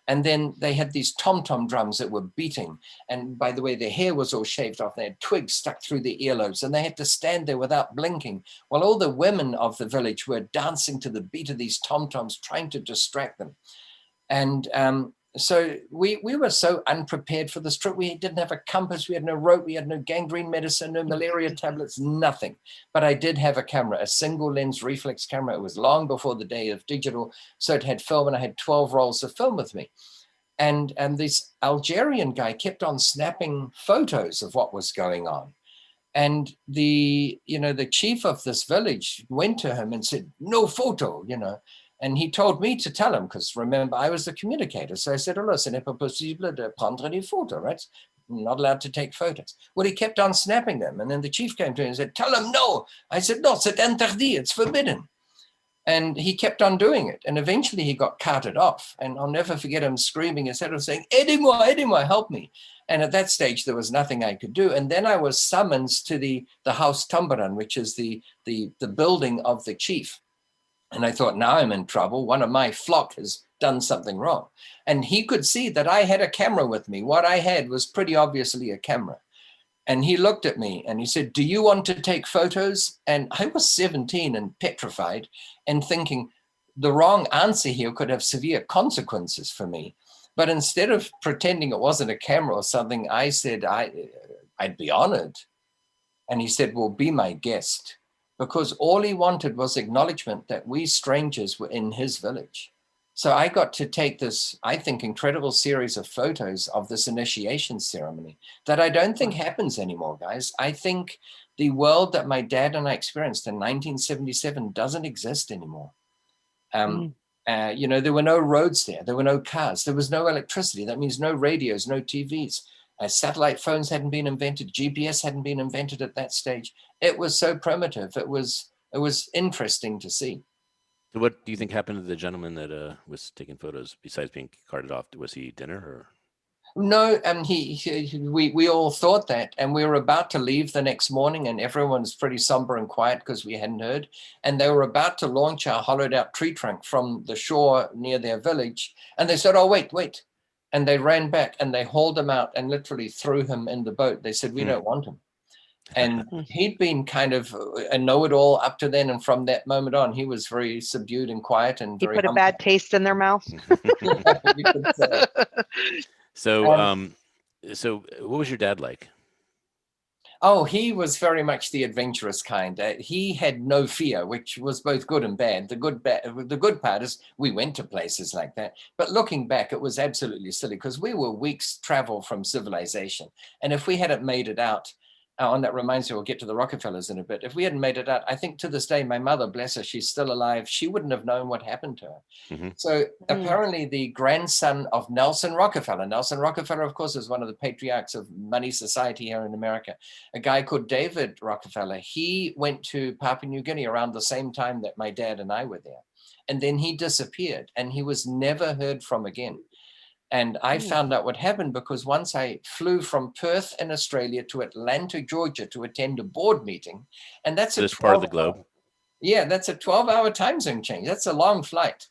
And then they had these tom-tom drums that were beating. And by the way, their hair was all shaved off. They had twigs stuck through their earlobes and they had to stand there without blinking while all the women of the village were dancing to the beat of these tom-toms, trying to distract them. And so we were so unprepared for this trip. We didn't have a compass, we had no rope, we had no gangrene medicine, no malaria tablets, nothing. But I did have a camera, a single lens reflex camera. It was long before the day of digital, so it had film and I had 12 rolls of film with me. And this Algerian guy kept on snapping photos of what was going on. And the chief of this village went to him and said, no photo, And he told me to tell him, because remember, I was the communicator. So I said, oh, ce n'est pas possible de prendre des photos, right? I'm not allowed to take photos. Well, he kept on snapping them. And then the chief came to him and said, tell him no. I said, no, c'est interdit, it's forbidden. And he kept on doing it. And eventually he got carted off. And I'll never forget him screaming instead of saying, aidez-moi, aidez-moi, help me. And at that stage, there was nothing I could do. And then I was summoned to the House Tambaran, which is the building of the chief. And I thought, now I'm in trouble. One of my flock has done something wrong. And he could see that I had a camera with me. What I had was pretty obviously a camera. And he looked at me and he said, do you want to take photos? And I was 17 and petrified and thinking the wrong answer here could have severe consequences for me. But instead of pretending it wasn't a camera or something, I said, I'd be honored. And he said, well, be my guest. Because all he wanted was acknowledgement that we strangers were in his village. So I got to take this, I think, incredible series of photos of this initiation ceremony that I don't think happens anymore, guys. I think the world that my dad and I experienced in 1977 doesn't exist anymore. There were no roads there. There were no cars. There was no electricity. That means no radios, no TVs. Satellite phones hadn't been invented. GPS hadn't been invented at that stage. It was so primitive. It was interesting to see. So what do you think happened to the gentleman that was taking photos besides being carted off? Was he dinner or? No, we all thought that, and we were about to leave the next morning and everyone was pretty somber and quiet because we hadn't heard. And they were about to launch our hollowed out tree trunk from the shore near their village. And they said, oh, wait. And they ran back and they hauled him out and literally threw him in the boat. They said, we don't want him. And he'd been kind of a know-it-all up to then, and from that moment on, he was very subdued and quiet and He very put a humble. bad taste in their mouth. You could say. So, so what was your dad like? Oh, he was very much the adventurous kind. He had no fear, which was both good and bad. The good part is we went to places like that. But looking back, it was absolutely silly because we were weeks travel from civilization. And if we hadn't made it out, and that reminds me, we'll get to the Rockefellers in a bit. If we hadn't made it out, I think to this day, my mother, bless her, she's still alive. She wouldn't have known what happened to her. So apparently the grandson of Nelson Rockefeller, Nelson Rockefeller, of course, is one of the patriarchs of money society here in America. A guy called David Rockefeller, he went to Papua New Guinea around the same time that my dad and I were there. And then he disappeared and he was never heard from again. And I found out what happened because once I flew from Perth in Australia to Atlanta, Georgia to attend a board meeting. And that's This part of the globe. Yeah, that's a 12-hour time zone change. That's a long flight.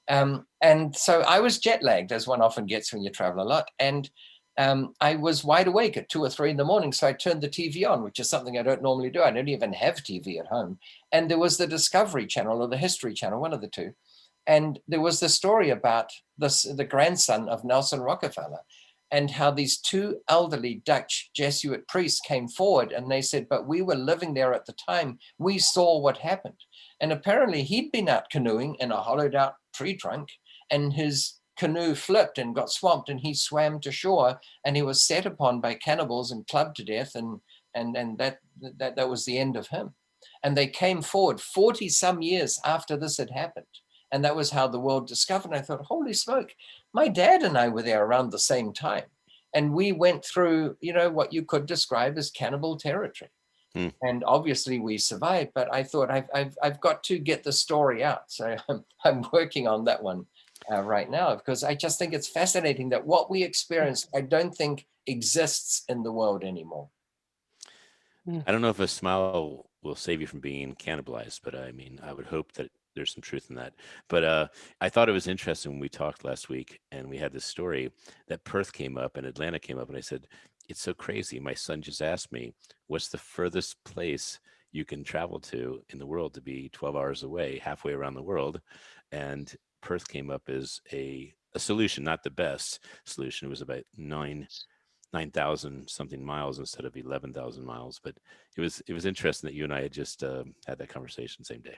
And so I was jet lagged, as one often gets when you travel a lot. And I was wide awake at 2 or 3 in the morning. So I turned the TV on, which is something I don't normally do. I don't even have TV at home. And there was the Discovery Channel or the History Channel, one of the two. And there was the story about the grandson of Nelson Rockefeller and how these two elderly Dutch Jesuit priests came forward and they said, but we were living there at the time. We saw what happened. And apparently he'd been out canoeing in a hollowed out tree trunk and his canoe flipped and got swamped and he swam to shore and he was set upon by cannibals and clubbed to death. And that was the end of him. And they came forward 40 some years after this had happened. And that was how the world discovered. And I thought, holy smoke, my dad and I were there around the same time. And we went through, what you could describe as cannibal territory. And obviously we survived, but I thought I've got to get the story out. So I'm working on that one right now because I just think it's fascinating that what we experienced, I don't think exists in the world anymore. I don't know if a smile will save you from being cannibalized, but I mean, I would hope that there's some truth in that. But I thought it was interesting when we talked last week and we had this story that Perth came up and Atlanta came up. And I said, it's so crazy. My son just asked me, what's the furthest place you can travel to in the world to be 12 hours away, halfway around the world? And Perth came up as a solution, not the best solution. It was about 9,000 something miles instead of 11,000 miles. But it was interesting that you and I had just had that conversation the same day.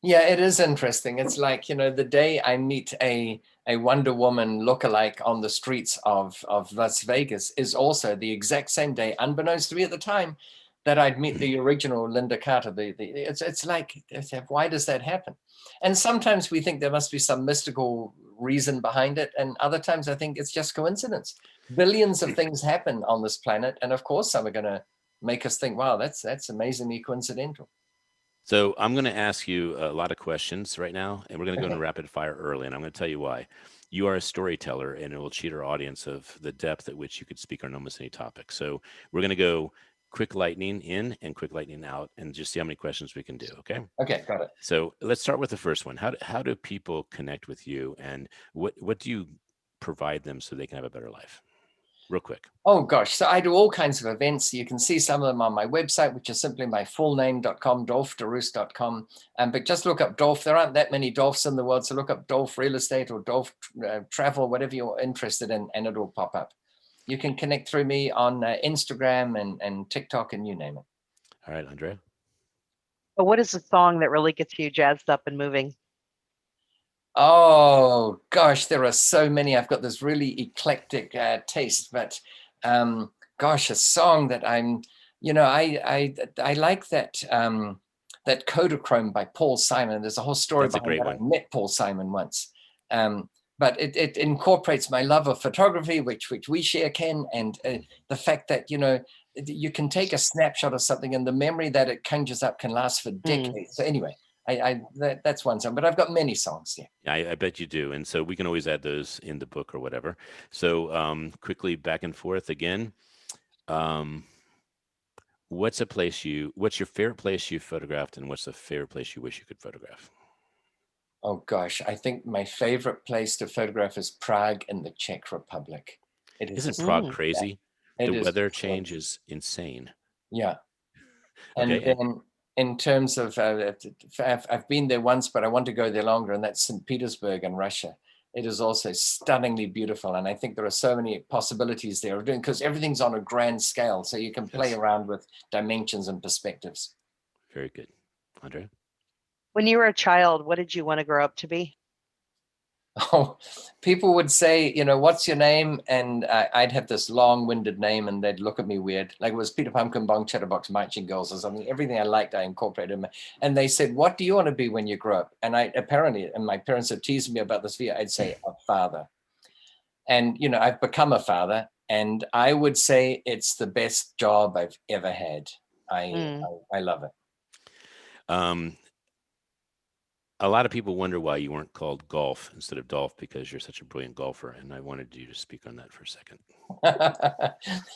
Yeah, it is interesting. It's like, the day I meet a Wonder Woman lookalike on the streets of Las Vegas is also the exact same day, unbeknownst to me at the time, that I'd meet the original Linda Carter. It's like, why does that happen? And sometimes we think there must be some mystical reason behind it. And other times I think it's just coincidence. Billions of things happen on this planet. And of course, some are going to make us think, wow, that's amazingly coincidental. So I'm going to ask you a lot of questions right now, and we're going to go into rapid fire early, and I'm going to tell you why. You are a storyteller, and it will cheat our audience of the depth at which you could speak on almost any topic. So we're going to go quick lightning in and quick lightning out, and just see how many questions we can do. Okay. Okay, got it. So let's start with the first one. How do people connect with you, and what do you provide them so they can have a better life? Real quick. Oh gosh, so I do all kinds of events. You can see some of them on my website, which is simply my full name.com, dolfderoos.com. But just look up Dolf. There aren't that many Dolfs in the world, so look up Dolf Real Estate or Dolf Travel, whatever you're interested in, and it will pop up. You can connect through me on Instagram and TikTok and you name it. All right, Andrea. But what is the song that really gets you jazzed up and moving? Oh gosh, there are so many. I've got this really eclectic taste, but gosh, a song that I'm, I like that that Kodachrome by Paul Simon. There's a whole story behind that. I met Paul Simon once, but it incorporates my love of photography, which we share, Ken, and the fact that you can take a snapshot of something, and the memory that it conjures up can last for decades. So anyway. That's one song, but I've got many songs. Yeah, I bet you do. And so we can always add those in the book or whatever. So quickly back and forth again. What's your favorite place you photographed, and what's the favorite place you wish you could photograph? Oh gosh, I think my favorite place to photograph is Prague in the Czech Republic. Isn't Prague crazy? The weather change is insane. Yeah. And Okay. then in terms of, I've been there once, but I want to go there longer, and that's St. Petersburg in Russia. It is also stunningly beautiful. And I think there are so many possibilities there of doing, because everything's on a grand scale. So you can play around with dimensions and perspectives. Very good. Andrea? When you were a child, what did you want to grow up to be? Oh, people would say, what's your name? And I'd have this long-winded name, and they'd look at me weird. Like it was Peter Pumpkin, Bong Chatterbox, Marching Girls or something. Everything I liked, I incorporated. And they said, what do you want to be when you grow up? And and my parents have teased me about this fear. I'd say a father. And, I've become a father, and I would say it's the best job I've ever had. I love it. A lot of people wonder why you weren't called Golf instead of Dolph, because you're such a brilliant golfer. And I wanted you to speak on that for a second.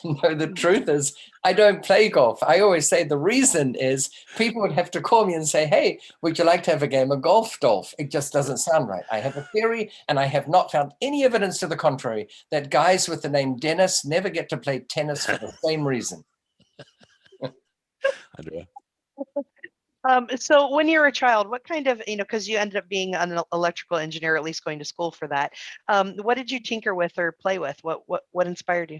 No, the truth is, I don't play golf. I always say the reason is people would have to call me and say, hey, would you like to have a game of golf, Dolph? It just doesn't sound right. I have a theory, and I have not found any evidence to the contrary, that guys with the name Dennis never get to play tennis for the same reason. Andrea? So when you were a child, what kind of, because you ended up being an electrical engineer, at least going to school for that. What did you tinker with or play with? What inspired you?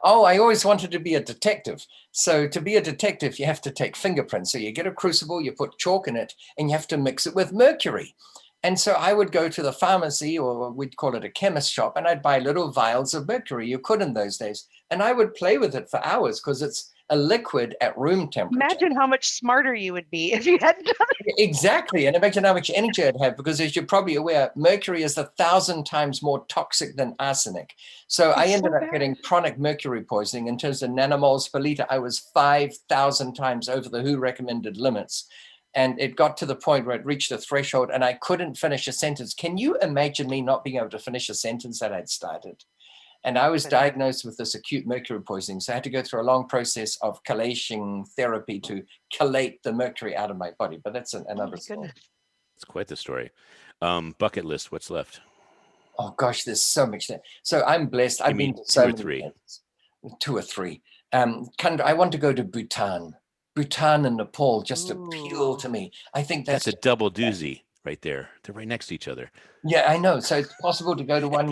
Oh, I always wanted to be a detective. So to be a detective, you have to take fingerprints. So you get a crucible, you put chalk in it, and you have to mix it with mercury. And so I would go to the pharmacy, or we'd call it a chemist shop, and I'd buy little vials of mercury. You could in those days. And I would play with it for hours, because it's a liquid at room temperature. Imagine how much smarter you would be if you hadn't done it. Exactly. And imagine how much energy I'd have, because as you're probably aware, mercury is 1,000 times more toxic than arsenic. So I ended up getting chronic mercury poisoning. In terms of nanomoles per liter, I was 5,000 times over the WHO recommended limits. And it got to the point where it reached a threshold and I couldn't finish a sentence. Can you imagine me not being able to finish a sentence that I'd started? And I was diagnosed with this acute mercury poisoning. So I had to go through a long process of chelation therapy to chelate the mercury out of my body. But that's another story. It's quite the story. Bucket list, what's left? Oh, gosh, there's so much there. So I'm blessed. I've been to so many places. 2 or 3. I want to go to Bhutan. Bhutan and Nepal just appeal to me. I think that's a double doozy right there. They're right next to each other. Yeah, I know. So it's possible to go to one.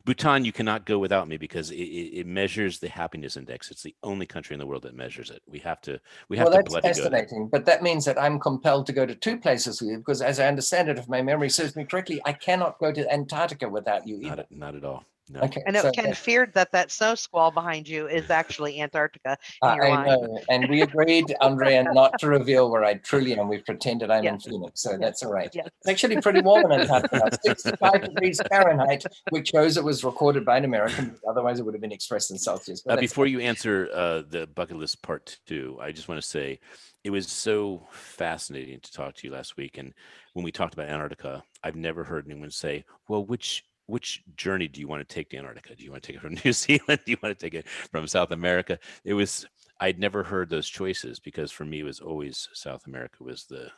Bhutan, you cannot go without me, because it measures the happiness index. It's the only country in the world that measures it. We have to. That's fascinating. But that means that I'm compelled to go to 2 places with you, because, as I understand it, if my memory serves me correctly, I cannot go to Antarctica without you either. Not at all. No. Okay, I know Ken feared that snow squall behind you is actually Antarctica. I know, and we agreed, Andrea, not to reveal where I truly am. We've pretended I'm in Phoenix, so that's all right. Yes. It's actually pretty warm in Antarctica, 65 degrees Fahrenheit, which shows it was recorded by an American. Otherwise, it would have been expressed in Celsius. Before you answer the bucket list part 2, I just want to say it was so fascinating to talk to you last week. And when we talked about Antarctica, I've never heard anyone say, well, which journey do you want to take to Antarctica? Do you want to take it from New Zealand? Do you want to take it from South America? I'd never heard those choices, because for me, it was always South America was the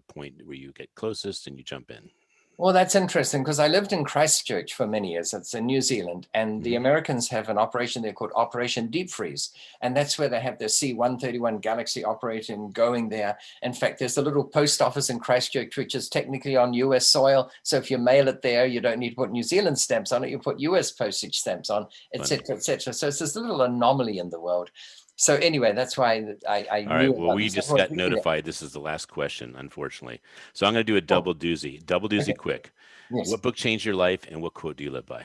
point where you get closest and you jump in. Well, that's interesting, because I lived in Christchurch for many years. It's in New Zealand, and the Americans have an operation there called Operation Deep Freeze, and that's where they have their C-131 Galaxy operating going there. In fact, there's a little post office in Christchurch, which is technically on US soil. So if you mail it there, you don't need to put New Zealand stamps on it. You put US postage stamps on, et cetera, et cetera. So it's this little anomaly in the world. So anyway, that's why I all right. Well, we just got notified. This is the last question, unfortunately. So I'm going to do a double doozy. Double doozy, quick. Yes. What book changed your life, and what quote do you live by?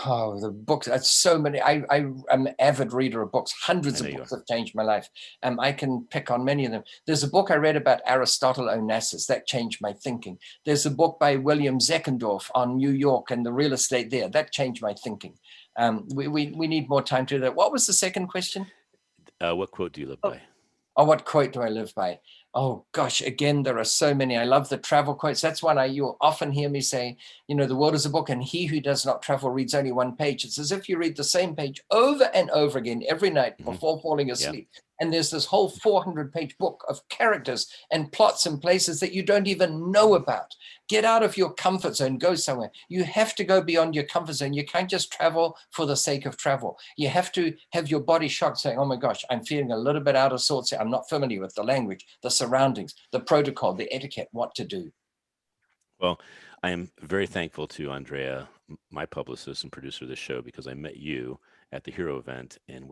Oh, the books. That's so many. I'm an avid reader of books. Hundreds of books have changed my life. I can pick on many of them. There's a book I read about Aristotle Onassis that changed my thinking. There's a book by William Zeckendorf on New York and the real estate there. That changed my thinking. We need more time to do that. What was the second question? What quote do you live by? Oh, what quote do I live by? Oh, gosh, again, there are so many. I love the travel quotes. That's one you'll often hear me say, the world is a book, and he who does not travel reads only one page. It's as if you read the same page over and over again every night before falling asleep. And there's this whole 400-page book of characters and plots and places that you don't even know about. Get out of your comfort zone, go somewhere. You have to go beyond your comfort zone. You can't just travel for the sake of travel. You have to have your body shocked saying, oh my gosh, I'm feeling a little bit out of sorts here. I'm not familiar with the language, the surroundings, the protocol, the etiquette, what to do. Well, I am very thankful to Andrea, my publicist and producer of the show, because I met you at the Hero event in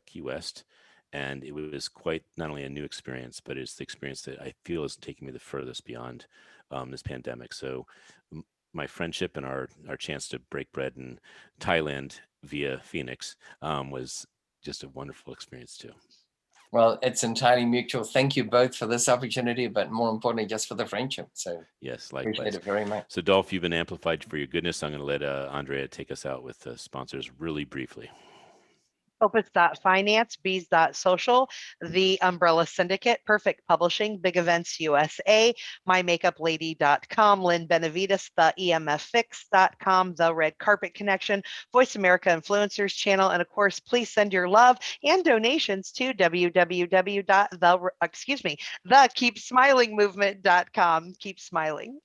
Key West. And it was quite not only a new experience, but it's the experience that I feel is taking me the furthest beyond this pandemic. So my friendship and our chance to break bread in Thailand via Phoenix was just a wonderful experience too. Well, it's entirely mutual. Thank you both for this opportunity, but more importantly, just for the friendship. So yes, likewise. Appreciate it very much. So Dolf, you've been amplified for your goodness. I'm going to let Andrea take us out with the sponsors really briefly. Opus.finance, Bees.social, The Umbrella Syndicate, Perfect Publishing, Big Events USA, MyMakeupLady.com, Lynn Benavides, The EMFFix.com, The Red Carpet Connection, Voice America Influencers Channel, and of course, please send your love and donations to thekeepsmilingmovement.com. Keep smiling.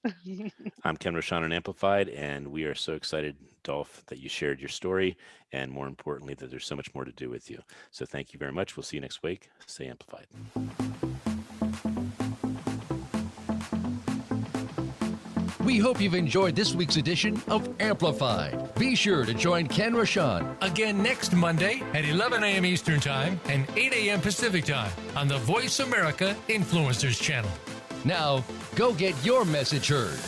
I'm Ken Rochon and Amplified, and we are so excited, Dolf, that you shared your story, and more importantly, that there's so much more to do with you. So thank you very much. We'll see you next week. Stay amplified. We hope you've enjoyed this week's edition of Amplified. Be sure to join Ken Rochon Again next Monday at 11 a.m. Eastern Time and 8 a.m. Pacific Time on the Voice America Influencers Channel. Now, go get your message heard.